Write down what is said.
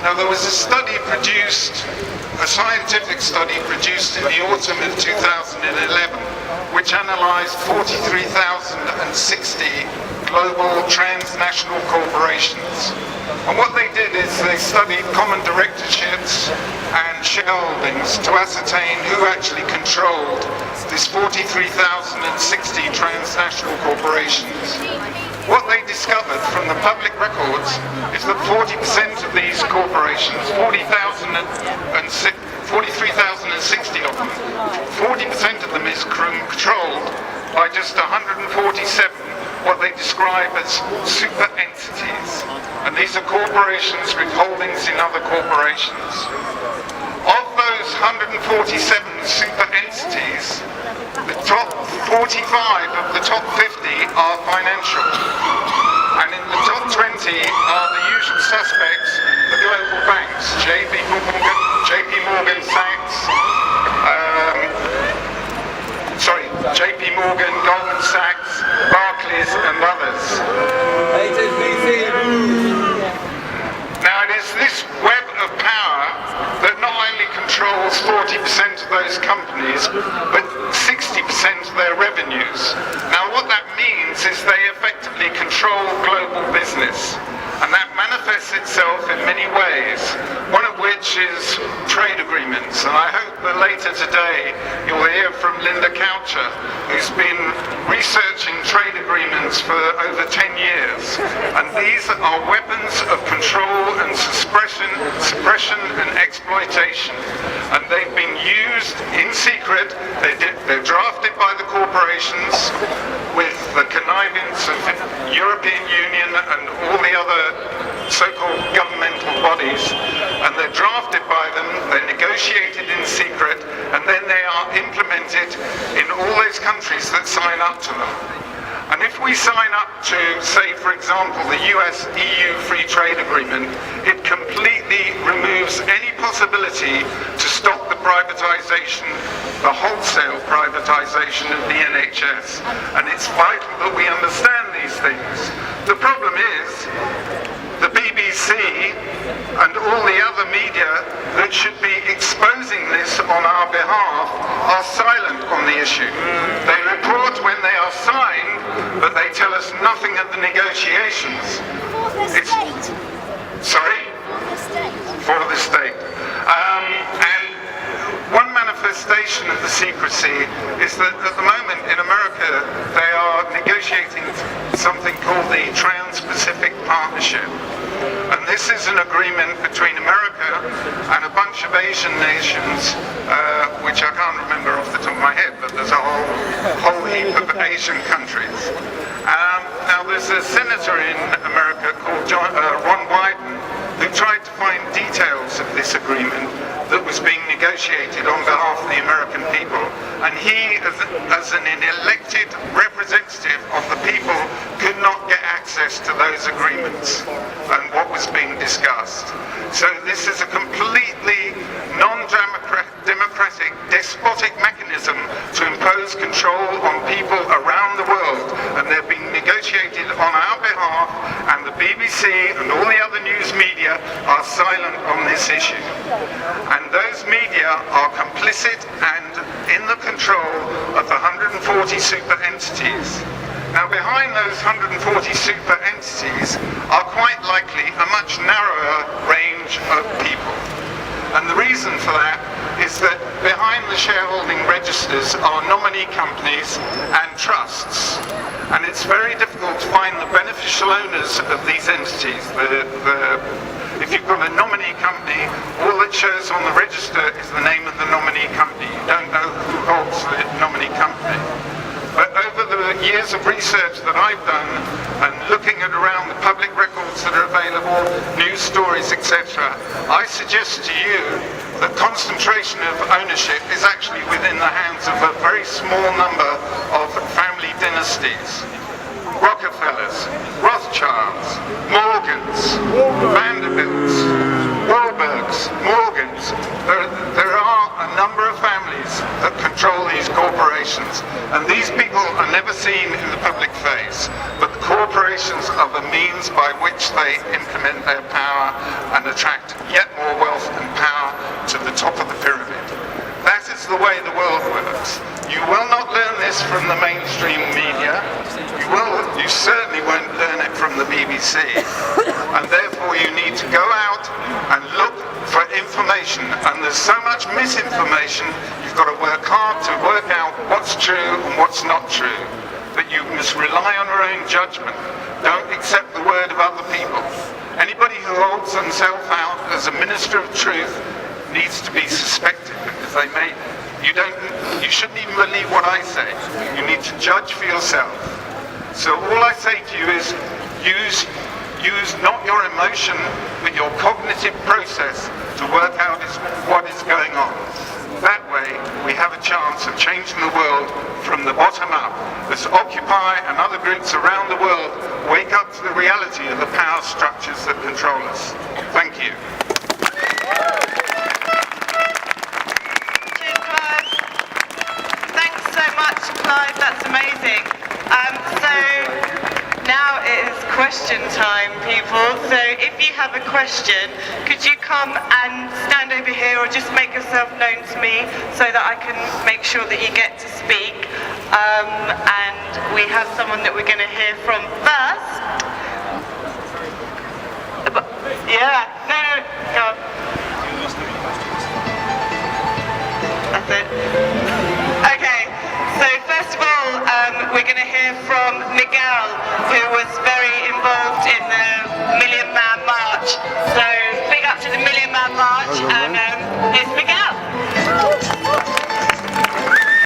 Now, there was a study produced, a scientific study produced in the autumn of 2011, which analysed 43,060 global transnational corporations. And what they did is they studied common directorships and shareholdings to ascertain who actually controlled this 43,060 transnational corporations. What they discovered from the public records is that 40% of these corporations, 43,060 of them, 40% of them is controlled by just 147 what they describe as super entities. And these are corporations with holdings in other corporations. Of those 147 super entities, the top 45 of the top 50 are financial. And in the top 20 are the usual suspects, the global banks, JP Morgan Sachs, JP Morgan, Goldman Sachs, Barclays and others. Now it is this web of power that not only controls 40% of those companies, but 60% of their revenues. Now what that means is they effectively control global business. And that manifests itself in many ways, one of which is trade agreements. And I hope that later today you'll hear from Linda Coucher, who's been researching trade agreements for over 10 years. And these are weapons of control and suppression and exploitation. And they've been used in secret. They're drafted by the corporations with the connivance of the European Union and all the other so-called governmental bodies, and they're drafted by them, they're negotiated in secret, and then they are implemented in all those countries that sign up to them. And if we sign up to, say, for example, the US-EU Free Trade Agreement, it completely removes any possibility to stop the privatization, the wholesale privatization of the NHS. And it's vital that we understand these things. The problem is, the BBC and all the other media that should be exposing this on our behalf are silent on the issue. They report when they are signed, but they tell us nothing at the negotiations. For the state. Sorry? For the state. And one manifestation of the secrecy is that at the moment in America they are negotiating something called the Trans-Pacific Partnership. And this is an agreement between America and a bunch of Asian nations, which I can't remember off the top of my head, but there's a whole heap of Asian countries. Now there's a senator in America called Ron Wyden, who tried to find details of this agreement that was being negotiated on behalf of the American people. And he, as an elected representative of the people, could not get access to those agreements and what was being discussed. So this is a completely non-democratic, despotic mechanism to impose control on people around the world, and they're being negotiated on our behalf, and the BBC and all the other news media are silent on this issue. And those media are complicit and in the control of the 140 super entities. Now behind those 140 super entities are quite likely a much narrower range of people. And the reason for that is that behind the shareholding registers are nominee companies and trusts. And it's very difficult to find the beneficial owners of these entities. If you've got a nominee company, all that shows on the register is the name of the nominee company. You don't know who holds the nominee company. But over the years of research that I've done, and looking at around the public records that are available, news stories, etc., I suggest to you that concentration of ownership is actually within the hands of a very small number of family dynasties. Rockefellers, Rothschilds, Morgans, Vanderbilts, Wahlbergs, Morgans. There are a number of families that control these corporations, and these people are never seen in the public face, but the corporations are the means by which they implement their power and attract yet more wealth and power to the top of the pyramid. That is the way the world works. You will not learn this from the mainstream media. You certainly won't learn it from the BBC. And therefore you need to go out and look for information. And there's so much misinformation, you've got to work hard to work out what's true and what's not true. But you must rely on your own judgment. Don't accept the word of other people. Anybody who holds themselves out as a minister of truth needs to be suspected, because you shouldn't even believe what I say. You need to judge for yourself. So all I say to you is use not your emotion, but your cognitive process to work out what is going on. That way we have a chance of changing the world from the bottom up, as Occupy and other groups around the world wake up to the reality of the power structures that control us. Thank you. Clive, that's amazing. So now it is question time, people. So if you have a question, could you come and stand over here, or just make yourself known to me so that I can make sure that you get to speak. And we have someone that we're going to hear from first. Yeah, no, go on. That's it. Okay. So first of all, we're going to hear from Miguel, who was very